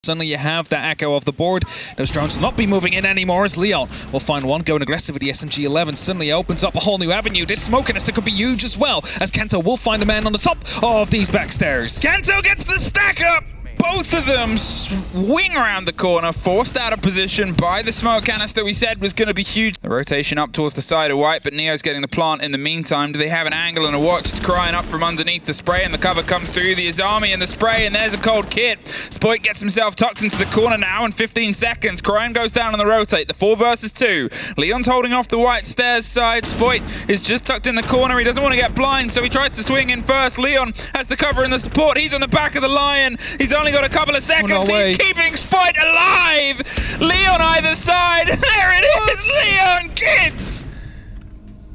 Suddenly you have that echo of the board. Those drones will not be moving in anymore as Leon will find one going aggressive with the SMG-11. Suddenly opens up a whole new avenue. This smoke canister could be huge as well as Kento will find a man on the top of these back stairs. Kento gets the stack up! Both of them swing around the corner, forced out of position by the smoke canister we said was going to be huge. The rotation up towards the side of White, but Neo's getting the plant in the meantime. Do they have an angle and a watch? It's crying up from underneath the spray, and the cover comes through the Izami and the spray, and there's a cold kit. Spoit gets himself tucked into the corner now in 15 seconds. Crying goes down on the rotate, the 4 versus 2. Leon's holding off the White stairs side. Spoit is just tucked in the corner. He doesn't want to get blind, so he tries to swing in first. Leon has the cover and the support. He's on the back of the Lion. He's only got a couple of seconds. Oh, no way. He's keeping Spoit alive. Leon either side. There it is. Leon kids.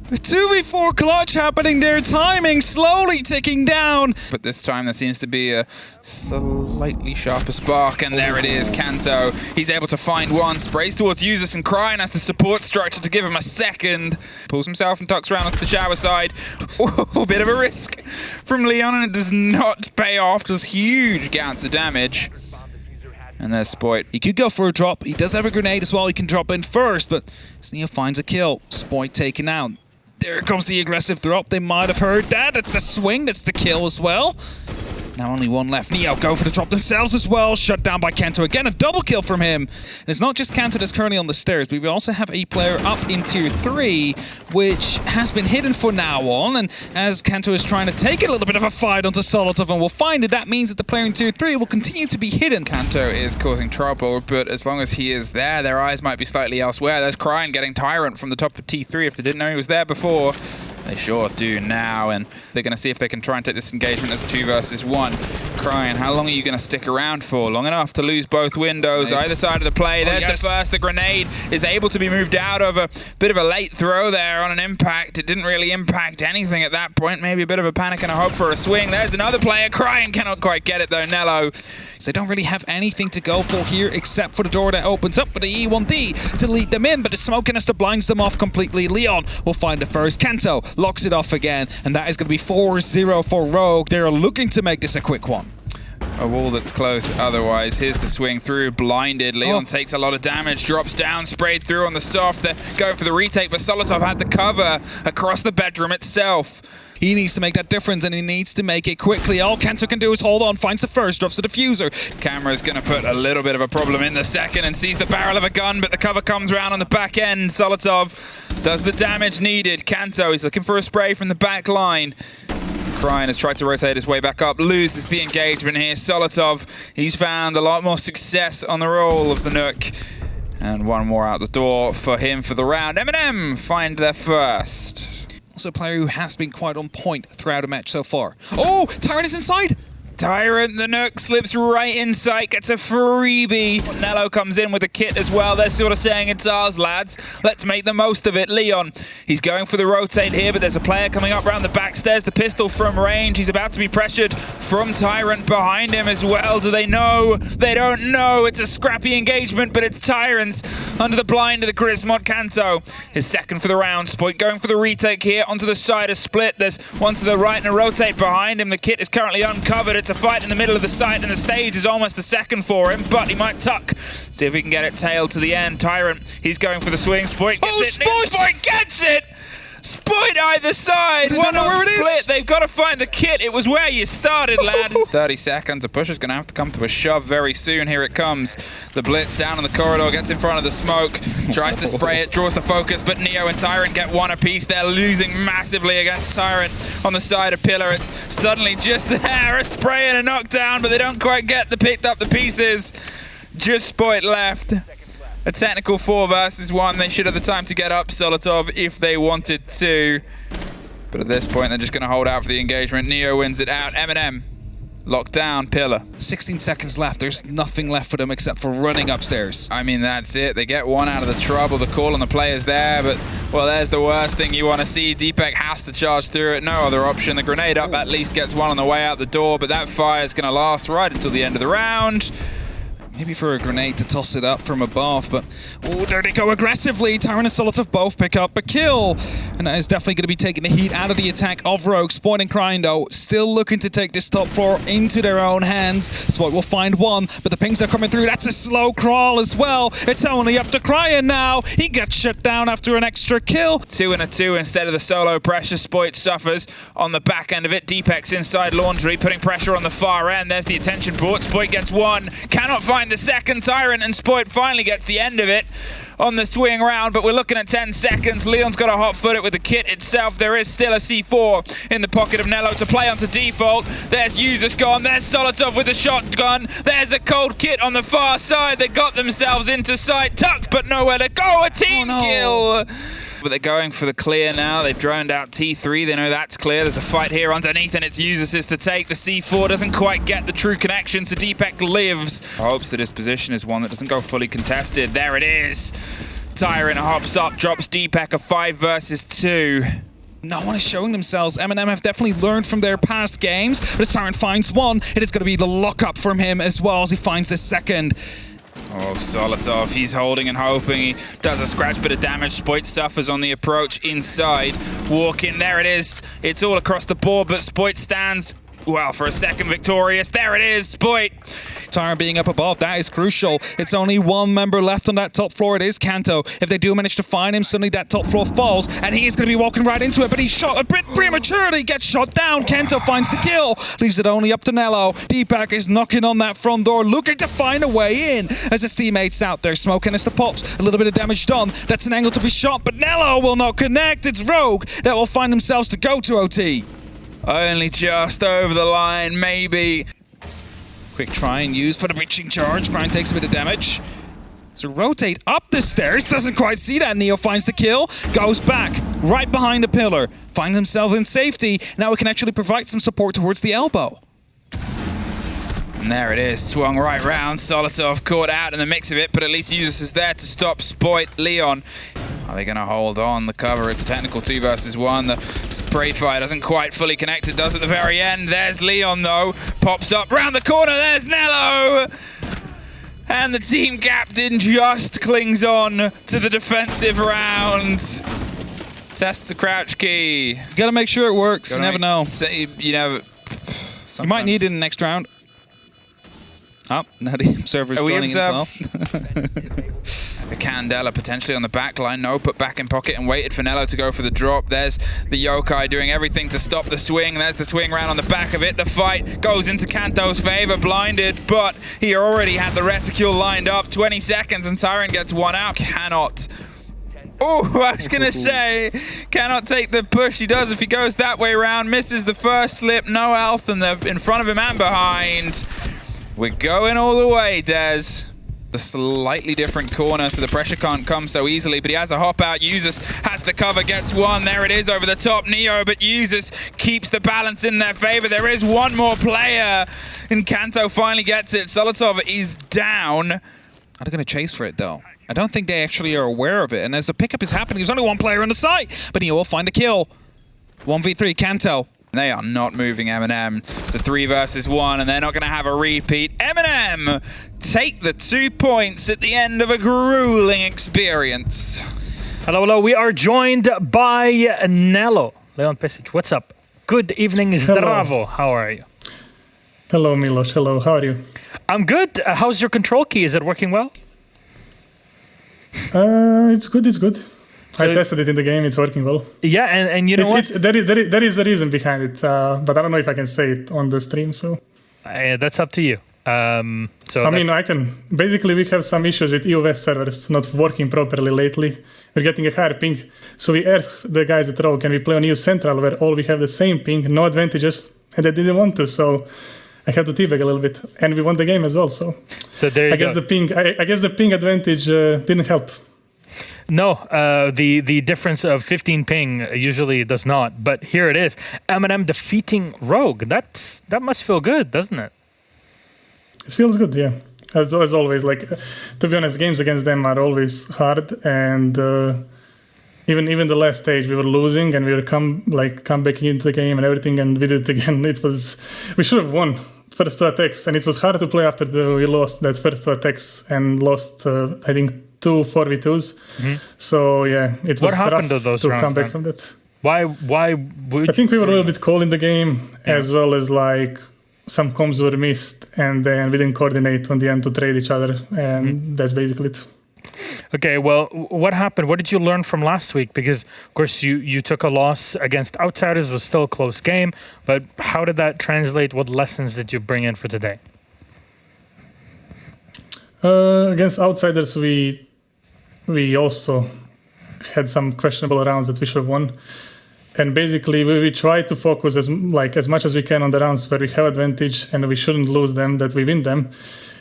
A 2v4 clutch happening there. Timing slowly ticking down. But this time there seems to be a slightly sharper spark, and there it is. Kanto. He's able to find one. Sprays towards Usus, and Crying has the support structure to give him a second. Pulls himself and tucks around onto the shower side. Ooh, bit of a risk from Leon, and it does not pay off. Does huge counts of damage. And there's Spoit. He could go for a drop. He does have a grenade as well. He can drop in first, but Neo finds a kill. Spoit taken out. There comes the aggressive drop. They might have heard that. That's the swing. That's the kill as well. Now only one left. Neo go for the drop themselves as well. Shut down by Kento. Again, a double kill from him. And it's not just Kento that's currently on the stairs, but we also have a player up in tier 3, which has been hidden for now on. And as Kento is trying to take a little bit of a fight onto Solotov, and we'll find it, that means that the player in tier 3 will continue to be hidden. Kento is causing trouble, but as long as he is there, their eyes might be slightly elsewhere. There's Crying getting Tyrant from the top of T3 if they didn't know he was there before. They sure do now, and they're going to see if they can try and take this engagement as a 2 versus 1. Crying, how long are you going to stick around for? Long enough to lose both windows, either side of the play. There's the first. The grenade is able to be moved out of a bit of a late throw there on an impact. It didn't really impact anything at that point. Maybe a bit of a panic and a hope for a swing. There's another player. Crying cannot quite get it though, Nello. So they don't really have anything to go for here except for the door that opens up for the E1D to lead them in, but the smoke canister blinds them off completely. Leon will find the first. Kento locks it off again, and that is going to be 4-0 for Rogue. They're looking to make this a quick one. A wall that's close otherwise. Here's the swing through, blinded. Leon takes a lot of damage, drops down, sprayed through on the soft. They're going for the retake, but Solotov had the cover across the bedroom itself. He needs to make that difference, and he needs to make it quickly. All Kento can do is hold on, finds the first, drops the diffuser. Camera's going to put a little bit of a problem in the second and sees the barrel of a gun, but the cover comes around on the back end. Solotov does the damage needed. Kento is looking for a spray from the back line. Crying has tried to rotate his way back up, loses the engagement here. Solotov, he's found a lot more success on the roll of the Nook. And one more out the door for him for the round. MNM find their first. Also a player who has been quite on point throughout the match so far. Oh, Tyrant is inside! Tyrant, the Nook slips right in sight, gets a freebie. Nello comes in with a kit as well. They're sort of saying it's ours, lads. Let's make the most of it. Leon, he's going for the rotate here, but there's a player coming up around the back stairs. The pistol from range. He's about to be pressured from Tyrant behind him as well. Do they know? They don't know. It's a scrappy engagement, but it's Tyrant's under the blind of the Grismod Kanto. His second for the round. Spoit going for the retake here onto the side of Split. There's one to the right and a rotate behind him. The kit is currently uncovered. It's a fight in the middle of the site, and the stage is almost the second for him, but he might tuck. See if we can get it tailed to the end. Tyrant, he's going for the swing. Spoit gets it. Spoit gets it! Spoit either side. One on where it Split. is. They've got to find the kit. It was where you started, lad. 30 seconds. A pusher's going to have to come to a shove very soon. Here it comes. The blitz down on the corridor, gets in front of the smoke, tries to spray it, draws the focus, but Neo and Tyrant get one apiece. They're losing massively against Tyrant on the side of Pillar. It's suddenly just there, a spray and a knockdown, but they don't quite get picked up the pieces. Just Spoit left. A technical 4 versus 1. They should have the time to get up Solotov if they wanted to. But at this point, they're just going to hold out for the engagement. Neo wins it out. MNM locked down Pillar. 16 seconds left. There's nothing left for them except for running upstairs. I mean, that's it. They get one out of the trouble. The call on the player's there, but, well, there's the worst thing you want to see. Deepak has to charge through it. No other option. The grenade up at least gets one on the way out the door, but that fire is going to last right until the end of the round. Maybe for a grenade to toss it up from above, but oh, there they go aggressively. Tyrant and Solotov both pick up a kill. And that is definitely going to be taking the heat out of the attack of Rogue. Spoit and Crying, though, still looking to take this top floor into their own hands. Spoit will find one, but the pings are coming through. That's a slow crawl as well. It's only up to Crying now. He gets shut down after an extra kill. 2 and a 2 instead of the solo pressure. Spoit suffers on the back end of it. Deepek's inside Laundry, putting pressure on the far end. There's the attention brought. Spoit gets one. Cannot find the second Tyrant, and Spoit finally gets the end of it on the swing round, but we're looking at 10 seconds. Leon's got to hot-foot it with the kit itself. There is still a C4 in the pocket of Nello to play onto default. There's Users gone. There's Solotov with the shotgun. There's a cold kit on the far side. They got themselves into sight. Tucked, but nowhere to go. A team kill. But they're going for the clear now. They've droned out T3. They know that's clear. There's a fight here underneath, and it's Users to take. The C4 doesn't quite get the true connection, so Deepek lives. Hopes that his position is one that doesn't go fully contested. There it is. Tyrant hops up, drops Deepek a 5 versus 2. No one is showing themselves. MNM have definitely learned from their past games, but as Tyrant finds one, it is going to be the lockup from him as well as he finds the second. Oh, Solotov, he's holding and hoping. He does a scratch bit of damage. Spoit suffers on the approach inside. Walk in, there it is. It's all across the board, but Spoit stands, well, for a second victorious. There it is, Spoit. Tyrant being up above, that is crucial. It's only one member left on that top floor. It is Kanto. If they do manage to find him, suddenly that top floor falls, and he is going to be walking right into it, but he's shot a bit prematurely, gets shot down. Kanto finds the kill, leaves it only up to Nello. Deepek is knocking on that front door, looking to find a way in as his teammates out there. Smoke canister pops, a little bit of damage done. That's an angle to be shot, but Nello will not connect. It's Rogue that will find themselves to go to OT. Only just over the line, maybe. Quick try and use for the breaching charge. Grind takes a bit of damage. So rotate up the stairs. Doesn't quite see that. Neo finds the kill. Goes back. Right behind the pillar. Finds himself in safety. Now we can actually provide some support towards the elbow. And there it is. Swung right round. Solotov caught out in the mix of it, but at least Users is there to stop Spoit. Leon. Are they going to hold on the cover? It's a technical 2 versus 1. The spray fire doesn't quite fully connect. It does at the very end. There's Leon, though. Pops up round the corner. There's Nello. And the team captain just clings on to the defensive round. Tests the crouch key. You got to make sure it works. You never know. You know, you might need it in the next round. Oh, now the observer's joining as well. A Candela potentially on the back line. No, put back in pocket and waited for Nello to go for the drop. There's the Yokai doing everything to stop the swing. There's the swing round on the back of it. The fight goes into Kanto's favor, blinded, but he already had the reticule lined up. 20 seconds and Tyrant gets one out. Cannot. Oh, I was going to say, cannot take the push. He does if he goes that way around. Misses the first slip. No health, and they're in front of him and behind. We're going all the way, Des. A slightly different corner, so the pressure can't come so easily, but he has a hop out. Users has the cover, gets one. There it is over the top, Neo, but Users keeps the balance in their favor. There is one more player, and Kanto finally gets it. Solotov is down. Are they going to chase for it, though? I don't think they actually are aware of it, and as the pickup is happening, there's only one player on the site, but Neo will find a kill. 1v3, Kanto. They are not moving MNM. It's a 3 versus 1, and they're not going to have a repeat. MNM take the 2 points at the end of a grueling experience. Hello, hello. We are joined by Nello. Leon Pesic, what's up? Good evening, Zdravo. How are you? Hello, Milos. Hello, how are you? I'm good. How's your control key? Is it working well? It's good, it's good. So I tested it in the game, it's working well. Yeah, and you know what? There is a reason behind it, but I don't know if I can say it on the stream, so... that's up to you. I mean, I can... Basically, we have some issues with EOS servers not working properly lately. We're getting a higher ping. So we asked the guys at Rogue, can we play on EU Central, where all we have the same ping, no advantages, and they didn't want to, so... I have to teabag a little bit, and we won the game as well, so there you I guess go. I guess the ping advantage didn't help. No, the difference of 15 ping usually does not, but here it is. MNM defeating Rogue. That must feel good, doesn't it? It feels good, yeah. As always, like to be honest, games against them are always hard, and even the last stage we were losing, and we were come back into the game and everything, and we did it again. We should have won first 2 attacks, and it was hard to play after we lost that first 2 attacks and lost I think 2 4v2s. So yeah, it was What happened rough to those to rounds, come back then? from that. Why would I think we were a little bit cold in the game, as well as like some comms were missed, and then we didn't coordinate on the end to trade each other, and that's basically it. Okay, well, what happened? What did you learn from last week? Because, of course, you took a loss against outsiders. It was still a close game. But how did that translate? What lessons did you bring in for today? Against outsiders, we also had some questionable rounds that we should have won. And basically, we try to focus as much as we can on the rounds where we have advantage and we shouldn't lose them, that we win them.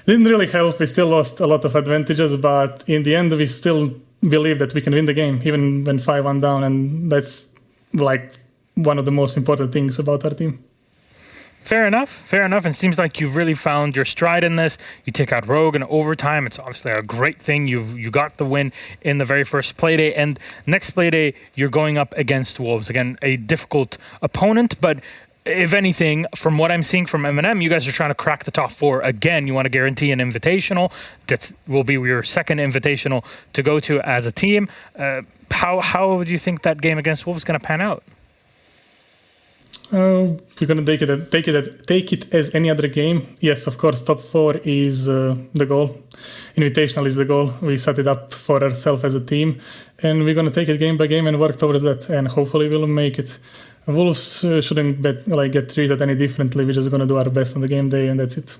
Didn't really help. We still lost a lot of advantages, but in the end, we still believe that we can win the game, even when 5-1 down. And that's like one of the most important things about our team. Fair enough. And seems like you've really found your stride in this. You take out Rogue in overtime. It's obviously a great thing. You got the win in the very first playday. And next playday, you're going up against Wolves. Again, a difficult opponent, but if anything, from what I'm seeing from MNM, you guys are trying to crack the top 4 again. You want to guarantee an invitational. That will be your second invitational to go to as a team. How do you think that game against Wolves is going to pan out? We're gonna take it as any other game. Yes, of course, top 4 is the goal. Invitational is the goal. We set it up for ourselves as a team, and we're gonna take it game by game and work towards that. And hopefully, we'll make it. Wolves shouldn't get treated any differently. We're just gonna do our best on the game day, and that's it.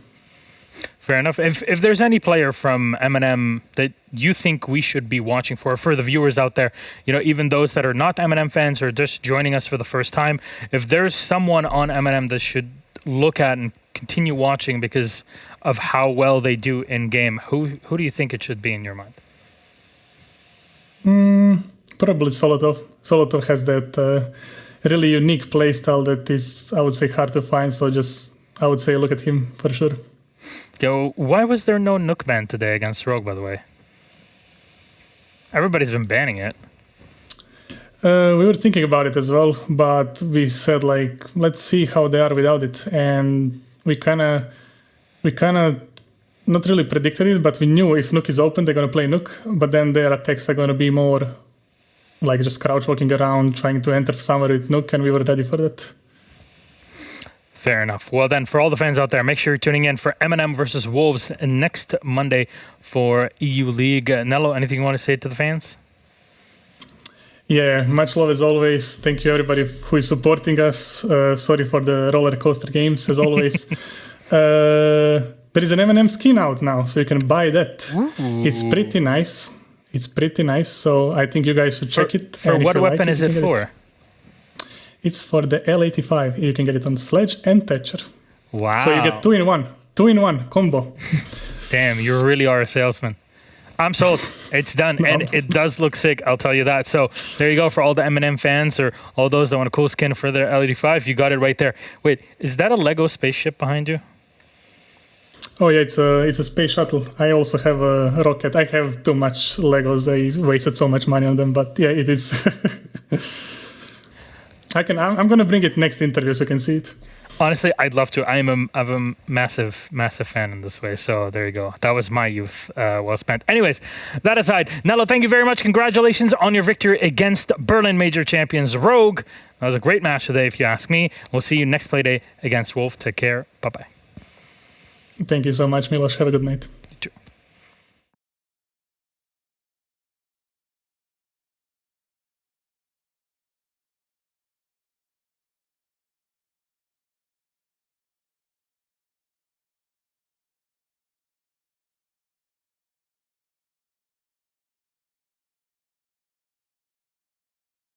Fair enough. If there's any player from MNM that you think we should be watching for the viewers out there, even those that are not MNM fans or just joining us for the first time, if there's someone on MNM that should look at and continue watching because of how well they do in game, who do you think it should be in your mind? Probably Solotov. Solotov has that really unique playstyle that is, I would say, hard to find. So I would say look at him for sure. Yo, why was there no Nook ban today against Rogue, by the way? Everybody's been banning it. We were thinking about it as well, but we said, let's see how they are without it. And we kind of not really predicted it, but we knew if Nook is open, they're going to play Nook. But then their attacks are going to be more like just crouch walking around, trying to enter somewhere with Nook, and we were ready for that. Fair enough. Well, then, for all the fans out there, make sure you're tuning in for MNM versus Wolves next Monday for EU League. Nello, anything you want to say to the fans? Yeah, much love as always. Thank you, everybody who is supporting us. Sorry for the roller coaster games, as always. There is an MNM skin out now, so you can buy that. Ooh. It's pretty nice. So I think you guys should check it. For what weapon is it for? It's for the L85. You can get it on Sledge and Thatcher. Wow. So you get 2-in-1 combo. Damn, you really are a salesman. I'm sold. It's done. No. And it does look sick, I'll tell you that. So there you go for all the MNM fans or all those that want a cool skin for their L85. You got it right there. Wait, is that a Lego spaceship behind you? Oh yeah, it's a space shuttle. I also have a rocket. I have too much Legos. I wasted so much money on them, but yeah, it is. I'm gonna bring it next interview so you can see it. Honestly, I'd love to. I'm a massive fan in this way. So there you go. That was my youth well spent. Anyways, that aside, Nello, thank you very much. Congratulations on your victory against Berlin Major Champions Rogue. That was a great match today, if you ask me. We'll see you next play day against Wolf. Take care. Bye-bye. Thank you so much, Milos. Have a good night.